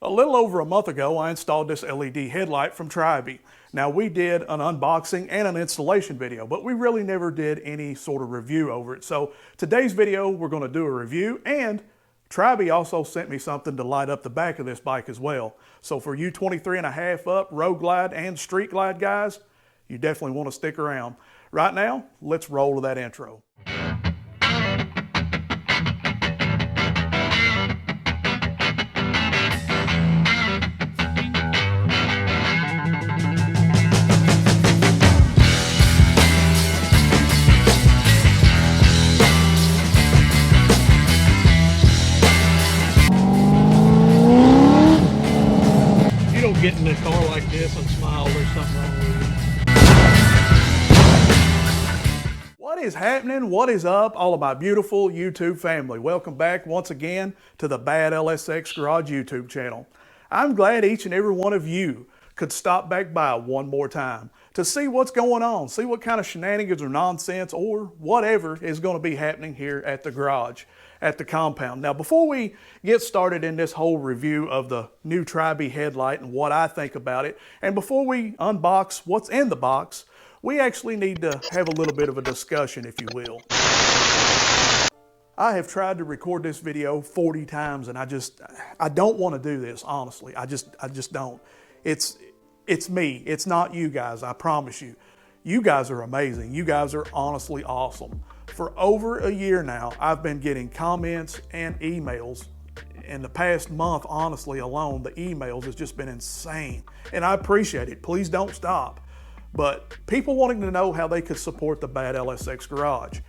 A little over a month ago, I installed this LED headlight from TRYBEE. Now, we did an unboxing and an installation video, but we really never did any sort of review over it. So today's video, we're going to do a review, and TRYBEE also sent me something to light up the back of this bike as well. So for you 23.5 up roadglide and streetglide guys, you definitely want to stick around. Right now, let's roll to that intro. Get in a car like this and smile, there's something wrong with you. What is happening? What is up, all of my beautiful YouTube family? Welcome back once again to the Bad LSX Garage YouTube channel. I'm glad each and every one of you could stop back by one more time to see what's going on, see what kind of shenanigans or nonsense or whatever is going to be happening here at the garage, at the compound. Now, before we get started in this whole review of the new TRYBEE headlight and what I think about it, and before we unbox what's in the box, we actually need to have a little bit of a discussion, if you will. I have tried to record this video 40 times and I don't want to do this, honestly. I just don't. It's me. It's not you guys, I promise you. You guys are amazing. You guys are honestly awesome. For over a year now, I've been getting comments and emails. In the past month, honestly, alone, the emails has just been insane. And I appreciate it. Please don't stop. But people wanting to know how they could support the Bad LSX Garage.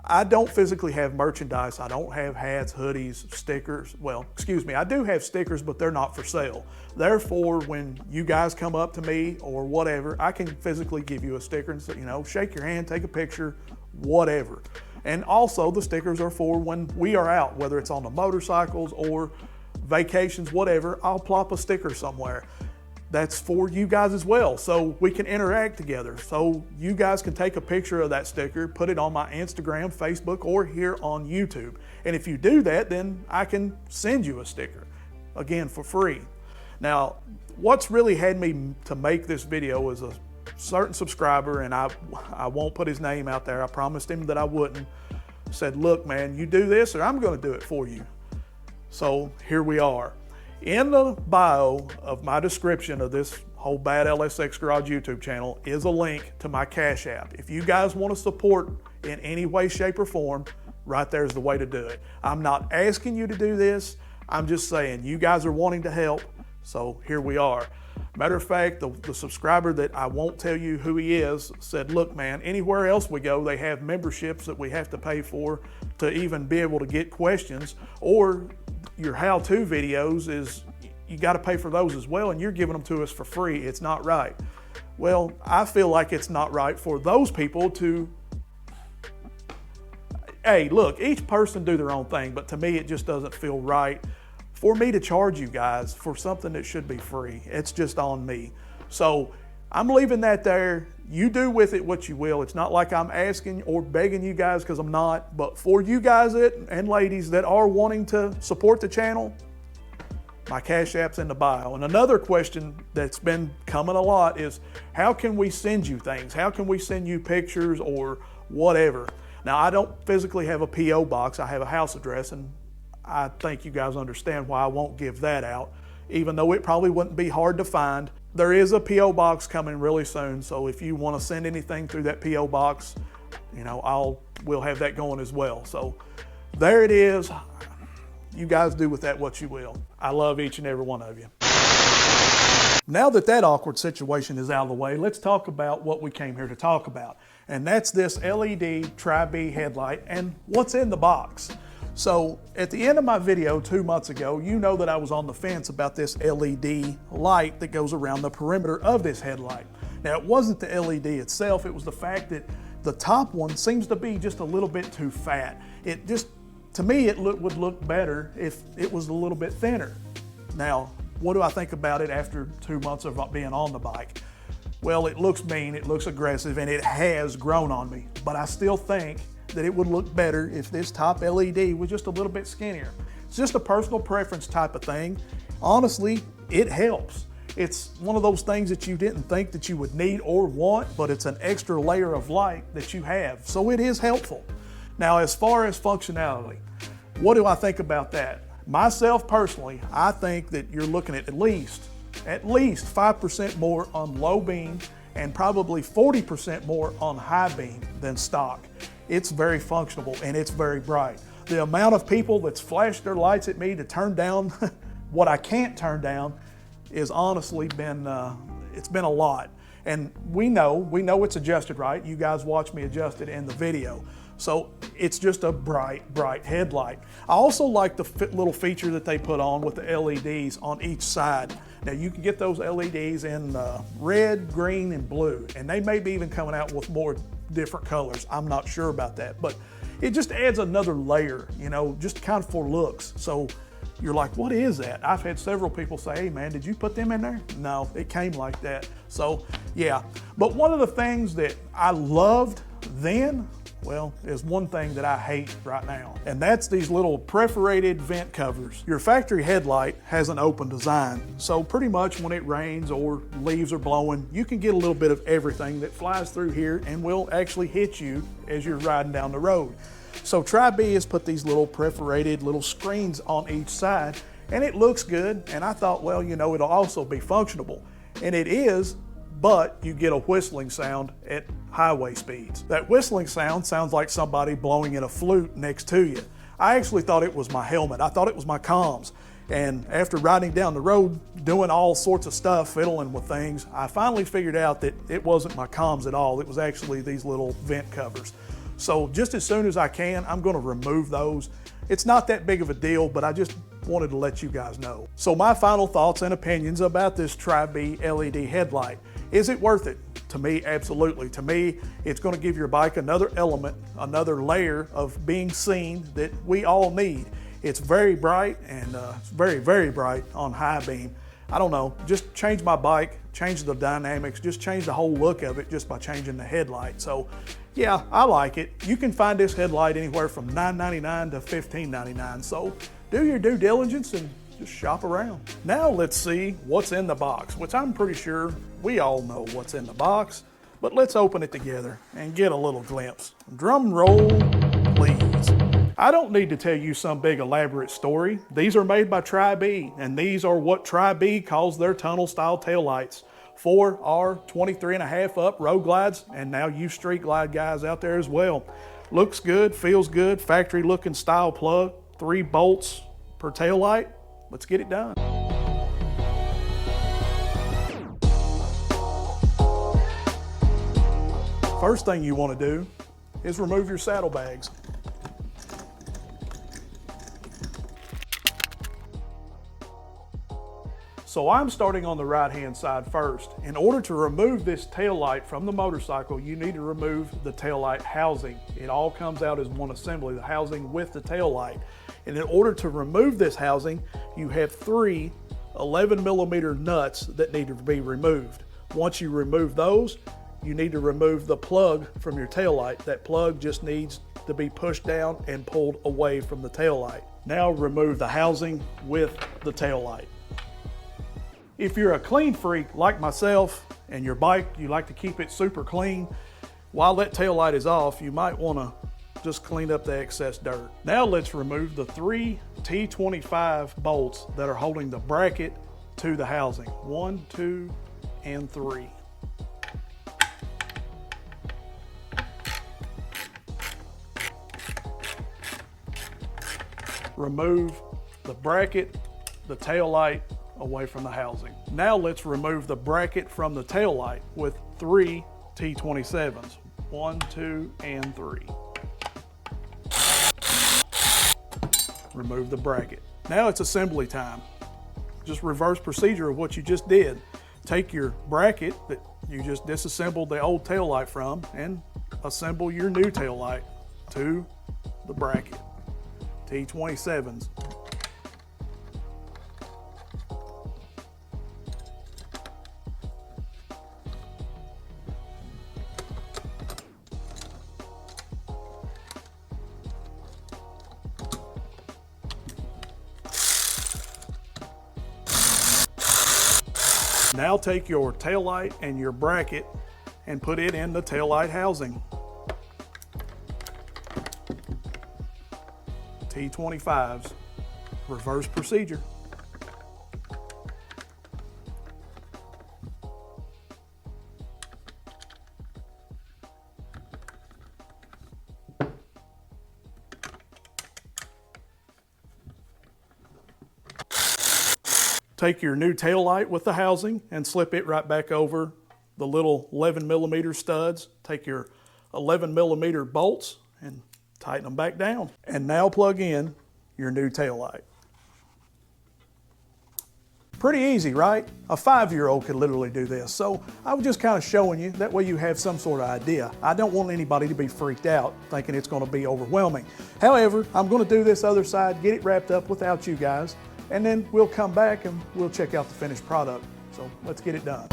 I don't physically have merchandise. I don't have hats, hoodies, stickers. Well, excuse me, I do have stickers, but they're not for sale. Therefore, when you guys come up to me or whatever, I can physically give you a sticker and say, shake your hand, take a picture, whatever. And also the stickers are for when we are out, whether it's on the motorcycles or vacations, whatever, I'll plop a sticker somewhere. That's for you guys as well, so we can interact together. So you guys can take a picture of that sticker, put it on my Instagram, Facebook, or here on YouTube. And if you do that, then I can send you a sticker, again, for free. Now, what's really had me to make this video is a certain subscriber, and I won't put his name out there. I promised him that I wouldn't. Said, look, man, you do this or I'm gonna do it for you. So here we are. In the bio of my description of this whole Bad LSX Garage YouTube channel is a link to my Cash App. If you guys want to support in any way, shape, or form, right there's the way to do it. I'm not asking you to do this. I'm just saying you guys are wanting to help, so here we are. Matter of fact, the subscriber that I won't tell you who he is said, look, man, anywhere else we go, they have memberships that we have to pay for to even be able to get questions, or your how-to videos is you got to pay for those as well, and you're giving them to us for free. It's not right. Well, I feel like it's not right for those people to, hey, look, each person do their own thing, but to me it just doesn't feel right for me to charge you guys for something that should be free. It's just on me. So I'm leaving that there. You do with it what you will. It's not like I'm asking or begging you guys, because I'm not, but for you guys and ladies that are wanting to support the channel, my Cash App's in the bio. And another question that's been coming a lot is, how can we send you things? How can we send you pictures or whatever? Now, I don't physically have a P.O. box. I have a house address, and I think you guys understand why I won't give that out, even though it probably wouldn't be hard to find. There is a P.O. box coming really soon, so if you want to send anything through that P.O. box, we'll have that going as well. So there it is. You guys do with that what you will. I love each and every one of you. Now that that awkward situation is out of the way, let's talk about what we came here to talk about. And that's this LED TRYBEE headlight and what's in the box. So at the end of my video 2 months ago, you know that I was on the fence about this LED light that goes around the perimeter of this headlight. Now, it wasn't the LED itself, it was the fact that the top one seems to be just a little bit too fat. It just, to me, it would look better if it was a little bit thinner. Now, what do I think about it after 2 months of being on the bike? Well, it looks mean, it looks aggressive, and it has grown on me, but I still think that it would look better if this top LED was just a little bit skinnier. It's just a personal preference type of thing. Honestly, it helps. It's one of those things that you didn't think that you would need or want, but it's an extra layer of light that you have. So it is helpful. Now, as far as functionality, what do I think about that? Myself personally, I think that you're looking at least 5% more on low beam and probably 40% more on high beam than stock. It's very functional and it's very bright. The amount of people that's flashed their lights at me to turn down what I can't turn down is honestly it's been a lot. And we know it's adjusted right. You guys watch me adjust it in the video. So it's just a bright headlight. I also like the little feature that they put on with the LEDs on each side. Now you can get those LEDs in red, green, and blue, and they may be even coming out with more different colors. I'm not sure about that, but it just adds another layer, you know, just kind of for looks. So you're like, what is that? I've had several people say, hey man, did you put them in there? No, it came like that. So yeah, but one of the things that I loved then, well, is one thing that I hate right now, and that's these little perforated vent covers. Your factory headlight has an open design, so pretty much when it rains or leaves are blowing, you can get a little bit of everything that flies through here and will actually hit you as you're riding down the road. So TRYBEE has put these little perforated little screens on each side, and it looks good, and I thought, well, you know, it'll also be functional, and it is, but you get a whistling sound at highway speeds. That whistling sound sounds like somebody blowing in a flute next to you. I actually thought it was my helmet. I thought it was my comms. And after riding down the road, doing all sorts of stuff, fiddling with things, I finally figured out that it wasn't my comms at all. It was actually these little vent covers. So just as soon as I can, I'm gonna remove those. It's not that big of a deal, but I just wanted to let you guys know. So my final thoughts and opinions about this TRYBEE LED headlight. Is it worth it? To me, absolutely. To me, it's going to give your bike another element, another layer of being seen that we all need. It's very bright and it's very bright on high beam. I don't know, just change my bike, change the dynamics, just change the whole look of it just by changing the headlight. So yeah, I like it. You can find this headlight anywhere from $9.99 to $15.99. So do your due diligence and just shop around. Now let's see what's in the box, which I'm pretty sure we all know what's in the box, but let's open it together and get a little glimpse. Drum roll, please. I don't need to tell you some big elaborate story. These are made by TRYBEE, and these are what TRYBEE calls their tunnel style taillights for our 23.5 up road glides, and now you street glide guys out there as well. Looks good, feels good, factory looking style plug, 3 bolts per taillight. Let's get it done. First thing you want to do is remove your saddlebags. So I'm starting on the right-hand side first. In order to remove this tail light from the motorcycle, you need to remove the tail light housing. It all comes out as one assembly, the housing with the tail light. And in order to remove this housing, you have 3 11mm nuts that need to be removed. Once you remove those, you need to remove the plug from your tail light. That plug just needs to be pushed down and pulled away from the tail light. Now remove the housing with the tail light. If you're a clean freak like myself and your bike, you like to keep it super clean, while that tail light is off, you might want to just clean up the excess dirt. Now let's remove the 3 T25 bolts that are holding the bracket to the housing. 1, 2, and 3. Remove the bracket, the tail light away from the housing. Now let's remove the bracket from the tail light with 3 T27s. 1, 2, and 3. Remove the bracket. Now it's assembly time. Just reverse procedure of what you just did. Take your bracket that you just disassembled the old tail light from and assemble your new tail light to the bracket. T27s. Now take your tail light and your bracket and put it in the tail light housing. T25s, reverse procedure. Take your new tail light with the housing and slip it right back over the little 11mm studs. Take your 11mm bolts and tighten them back down. And now plug in your new tail light. Pretty easy, right? A 5-year-old could literally do this. So I was just kind of showing you, that way you have some sort of idea. I don't want anybody to be freaked out thinking it's going to be overwhelming. However, I'm going to do this other side, get it wrapped up without you guys, and then we'll come back and we'll check out the finished product. So let's get it done.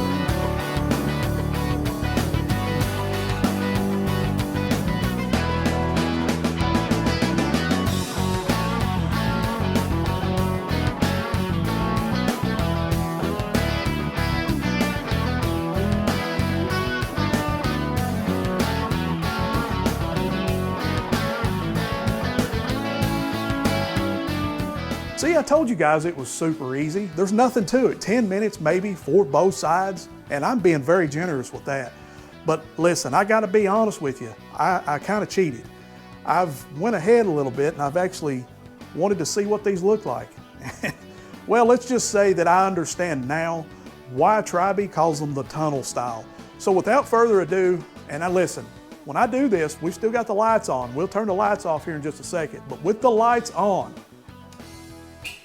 See, I told you guys it was super easy. There's nothing to it. 10 minutes maybe for both sides, and I'm being very generous with that. But listen, I gotta be honest with you. I kind of cheated. I've went ahead a little bit and I've actually wanted to see what these look like. Well, let's just say that I understand now why TRYBEE calls them the tunnel style. So without further ado, and now listen, when I do this, we've still got the lights on. We'll turn the lights off here in just a second, but with the lights on,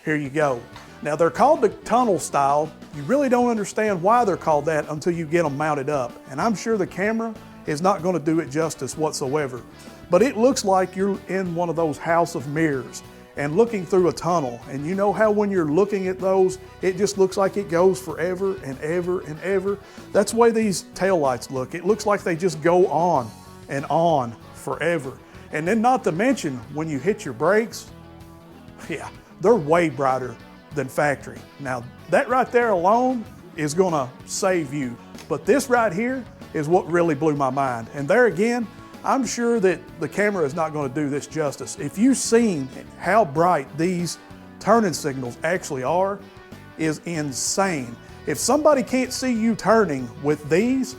here you go. Now they're called the tunnel style. You really don't understand why they're called that until you get them mounted up. And I'm sure the camera is not going to do it justice whatsoever. But it looks like you're in one of those house of mirrors and looking through a tunnel. And you know how when you're looking at those, it just looks like it goes forever and ever and ever. That's the way these tail lights look. It looks like they just go on and on forever. And then not to mention, when you hit your brakes, yeah, they're way brighter than factory. Now, that right there alone is gonna save you. But this right here is what really blew my mind. And there again, I'm sure that the camera is not gonna do this justice. If you've seen how bright these turning signals actually are, is insane. If somebody can't see you turning with these,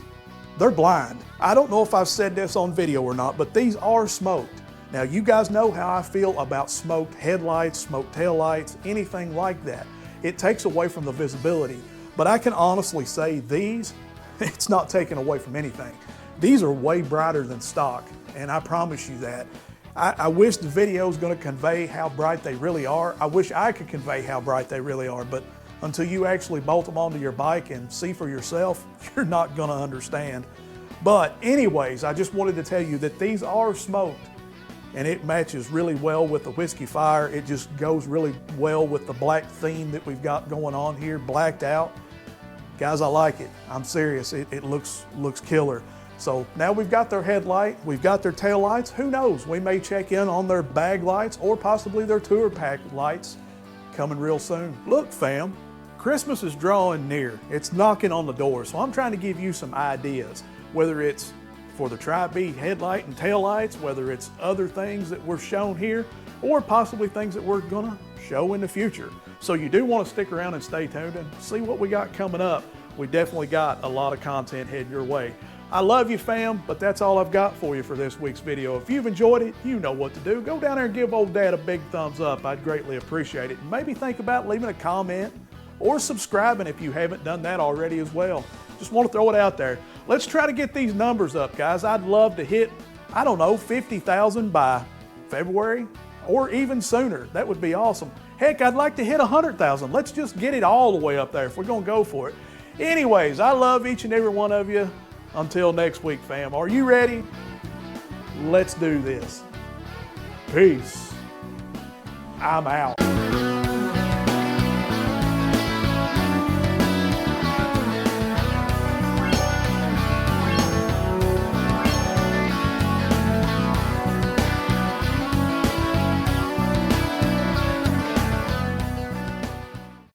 they're blind. I don't know if I've said this on video or not, but these are smoked. Now, you guys know how I feel about smoked headlights, smoked taillights, anything like that. It takes away from the visibility. But I can honestly say these, it's not taken away from anything. These are way brighter than stock, and I promise you that. I wish the video is going to convey how bright they really are. I wish I could convey how bright they really are, but until you actually bolt them onto your bike and see for yourself, you're not going to understand. But anyways, I just wanted to tell you that these are smoked. And it matches really well with the whiskey fire. It just goes really well with the black theme that we've got going on here, blacked out. Guys, I like it. I'm serious. It looks killer. So now we've got their headlight, we've got their tail lights. Who knows? We may check in on their bag lights or possibly their tour pack lights coming real soon. Look, fam, Christmas is drawing near. It's knocking on the door. So I'm trying to give you some ideas, whether it's for the TRYBEE headlight and tail lights, whether it's other things that were shown here, or possibly things that we're gonna show in the future. So you do want to stick around and stay tuned and see what we got coming up. We definitely got a lot of content heading your way. I love you, fam, but that's all I've got for you for this week's video. If you've enjoyed it, you know what to do. Go down there and give old dad a big thumbs up. I'd greatly appreciate it. And maybe think about leaving a comment or subscribing if you haven't done that already as well. Just want to throw it out there. Let's try to get these numbers up, guys. I'd love to hit, I don't know, 50,000 by February or even sooner. That would be awesome. Heck, I'd like to hit 100,000. Let's just get it all the way up there if we're gonna go for it. Anyways, I love each and every one of you. Until next week, fam. Are you ready? Let's do this. Peace. I'm out.